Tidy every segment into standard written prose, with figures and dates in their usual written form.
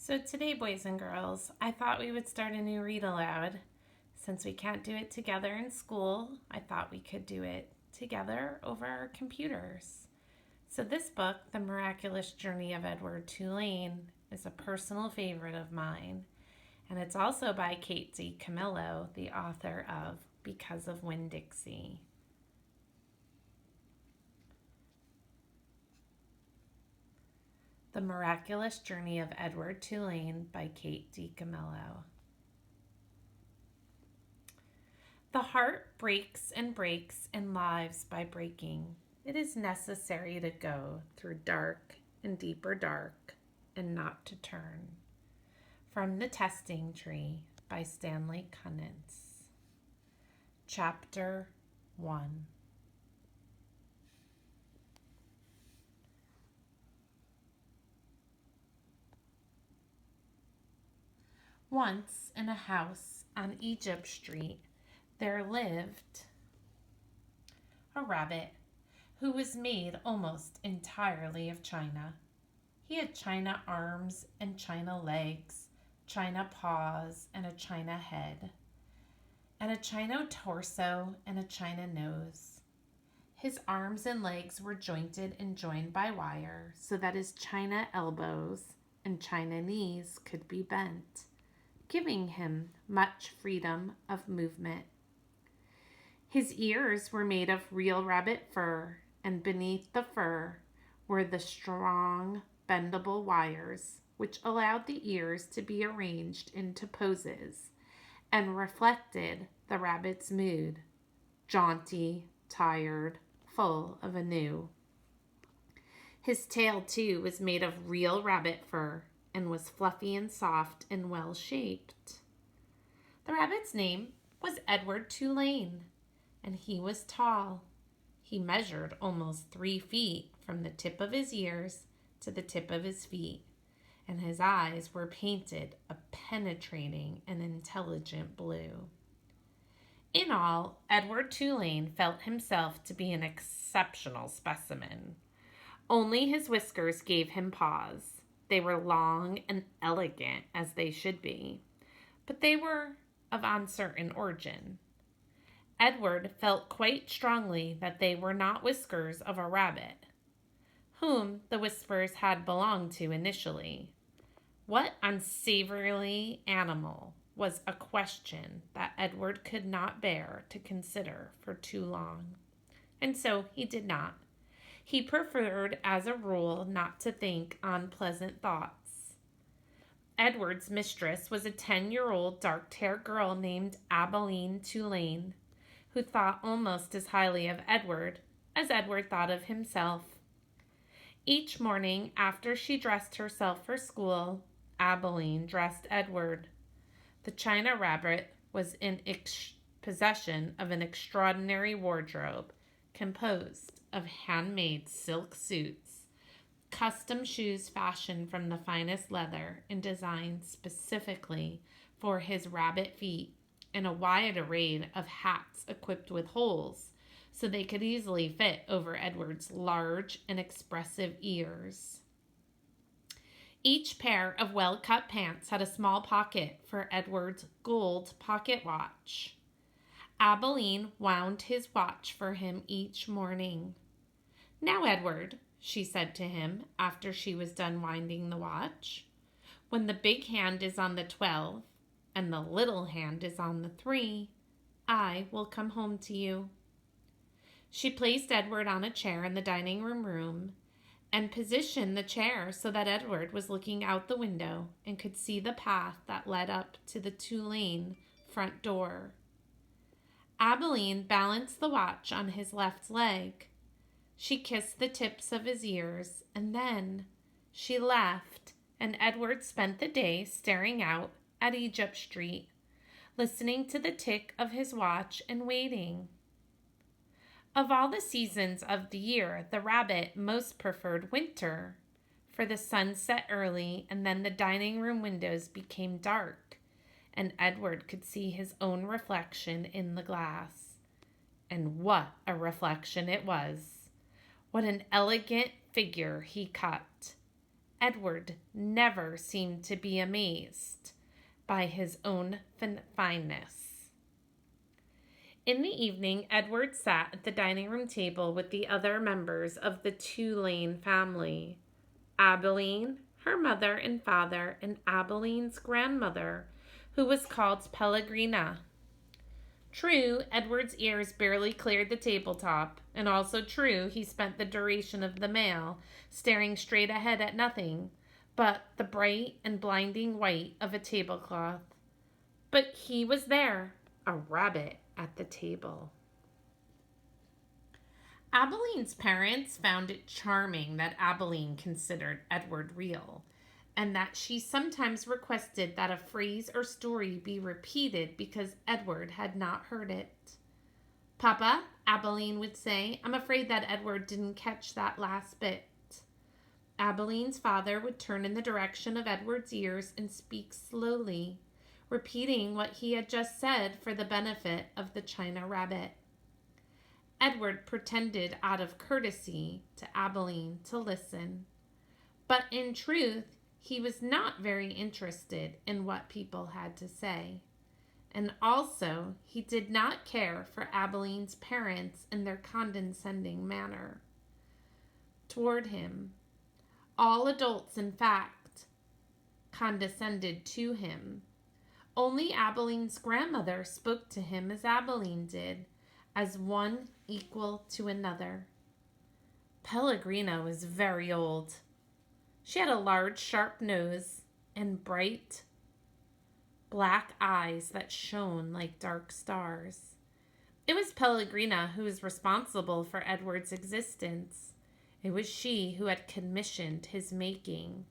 So today, boys and girls, I thought we would start a new read aloud. Since we can't do it together in school, I thought we could do it together over our computers. So this book, The Miraculous Journey of Edward Tulane, is a personal favorite of mine. And it's also by Kate DiCamillo, the author of Because of Winn-Dixie. The Miraculous Journey of Edward Tulane by Kate DiCamillo. The heart breaks and breaks and lives by breaking. It is necessary to go through dark and deeper dark and not to turn. From The Testing Tree by Stanley Kunitz. Chapter 1. Once in a house on Egypt Street, there lived a rabbit who was made almost entirely of china. He had china arms and china legs, china paws and a china head, and a china torso and a china nose. His arms and legs were jointed and joined by wire so that his china elbows and china knees could be bent, giving him much freedom of movement. His ears were made of real rabbit fur, and beneath the fur were the strong, bendable wires, which allowed the ears to be arranged into poses and reflected the rabbit's mood, jaunty, tired, full of anew. His tail, too, was made of real rabbit fur and was fluffy and soft and well-shaped. The rabbit's name was Edward Tulane, and he was tall. He measured almost 3 feet from the tip of his ears to the tip of his feet, and his eyes were painted a penetrating and intelligent blue. In all, Edward Tulane felt himself to be an exceptional specimen. Only his whiskers gave him pause. They were long and elegant, as they should be, but they were of uncertain origin. Edward felt quite strongly that they were not whiskers of a rabbit, whom the whiskers had belonged to initially. What unsavory animal was a question that Edward could not bear to consider for too long, and so he did not. He preferred, as a rule, not to think unpleasant thoughts. Edward's mistress was a 10-year-old dark-haired girl named Abilene Tulane, who thought almost as highly of Edward as Edward thought of himself. Each morning, after she dressed herself for school, Abilene dressed Edward. The china rabbit was in possession of an extraordinary wardrobe composed of handmade silk suits, custom shoes fashioned from the finest leather and designed specifically for his rabbit feet, and a wide array of hats equipped with holes so they could easily fit over Edward's large and expressive ears. Each pair of well-cut pants had a small pocket for Edward's gold pocket watch. Abilene wound his watch for him each morning. "Now, Edward," she said to him after she was done winding the watch, "when the big hand is on the 12 and the little hand is on the 3, I will come home to you." She placed Edward on a chair in the dining room and positioned the chair so that Edward was looking out the window and could see the path that led up to the Tulane front door. Abilene balanced the watch on his left leg. She kissed the tips of his ears, and then she left, and Edward spent the day staring out at Egypt Street, listening to the tick of his watch and waiting. Of all the seasons of the year, the rabbit most preferred winter, for the sun set early and then the dining room windows became dark, and Edward could see his own reflection in the glass. And what a reflection it was! What an elegant figure he cut! Edward never seemed to be amazed by his own fineness. In the evening, Edward sat at the dining room table with the other members of the Tulane family. Abilene, her mother and father, and Abilene's grandmother, who was called Pellegrina. True, Edward's ears barely cleared the tabletop, and also true, he spent the duration of the meal staring straight ahead at nothing but the bright and blinding white of a tablecloth. But he was there, a rabbit at the table. Abilene's parents found it charming that Abilene considered Edward real, and that she sometimes requested that a phrase or story be repeated because Edward had not heard it. "Papa," Abilene would say, "I'm afraid that Edward didn't catch that last bit." Abilene's father would turn in the direction of Edward's ears and speak slowly, repeating what he had just said for the benefit of the china rabbit. Edward pretended out of courtesy to Abilene to listen, but in truth, he was not very interested in what people had to say. And also, he did not care for Abilene's parents and their condescending manner toward him. All adults, in fact, condescended to him. Only Abilene's grandmother spoke to him as Abilene did, as one equal to another. Pellegrina was very old. She had a large, sharp nose and bright black eyes that shone like dark stars. It was Pellegrina who was responsible for Edward's existence. It was she who had commissioned his making.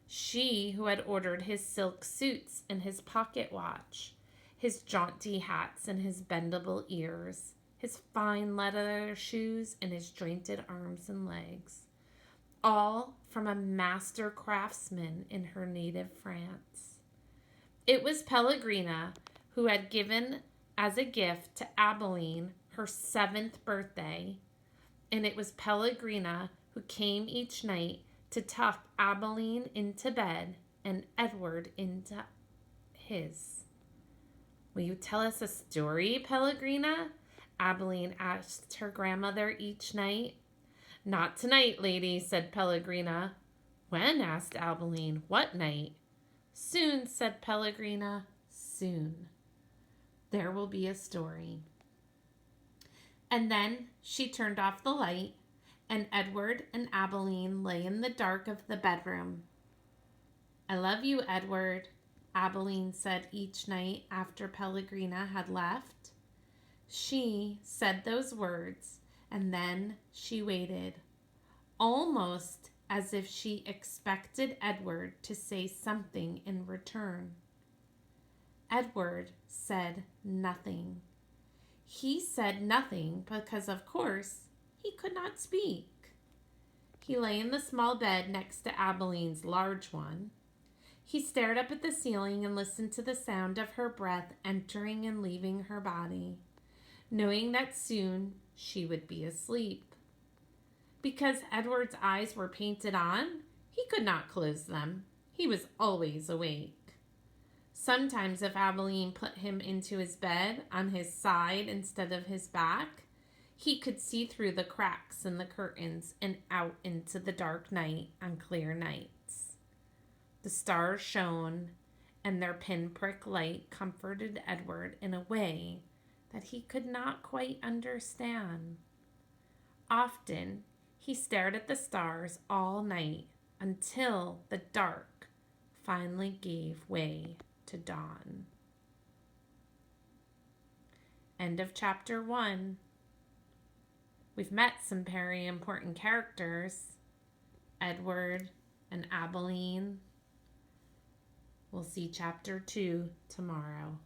She who had ordered his silk suits and his pocket watch, his jaunty hats and his bendable ears, his fine leather shoes and his jointed arms and legs, all from a master craftsman in her native France. It was Pellegrina who had given as a gift to Abilene her 7th birthday, and it was Pellegrina who came each night to tuck Abilene into bed and Edward into his. "Will you tell us a story, Pellegrina?" Abilene asked her grandmother each night. "Not tonight, lady," said Pellegrina. "When?" asked Abilene. "What night?" "Soon," said Pellegrina. "Soon. There will be a story." And then she turned off the light, and Edward and Abilene lay in the dark of the bedroom. "I love you, Edward," Abilene said each night after Pellegrina had left. She said those words, and then she waited, almost as if she expected Edward to say something in return. Edward said nothing. He said nothing because, of course, he could not speak. He lay in the small bed next to Abilene's large one. He stared up at the ceiling and listened to the sound of her breath entering and leaving her body, knowing that soon she would be asleep. Because Edward's eyes were painted on, he could not close them. He was always awake. Sometimes if Abilene put him into his bed on his side instead of his back, he could see through the cracks in the curtains and out into the dark night on clear nights. The stars shone, and their pinprick light comforted Edward in a way that he could not quite understand. Often, he stared at the stars all night until the dark finally gave way to dawn. End of chapter 1. We've met some very important characters, Edward and Abilene. We'll see chapter 2 tomorrow.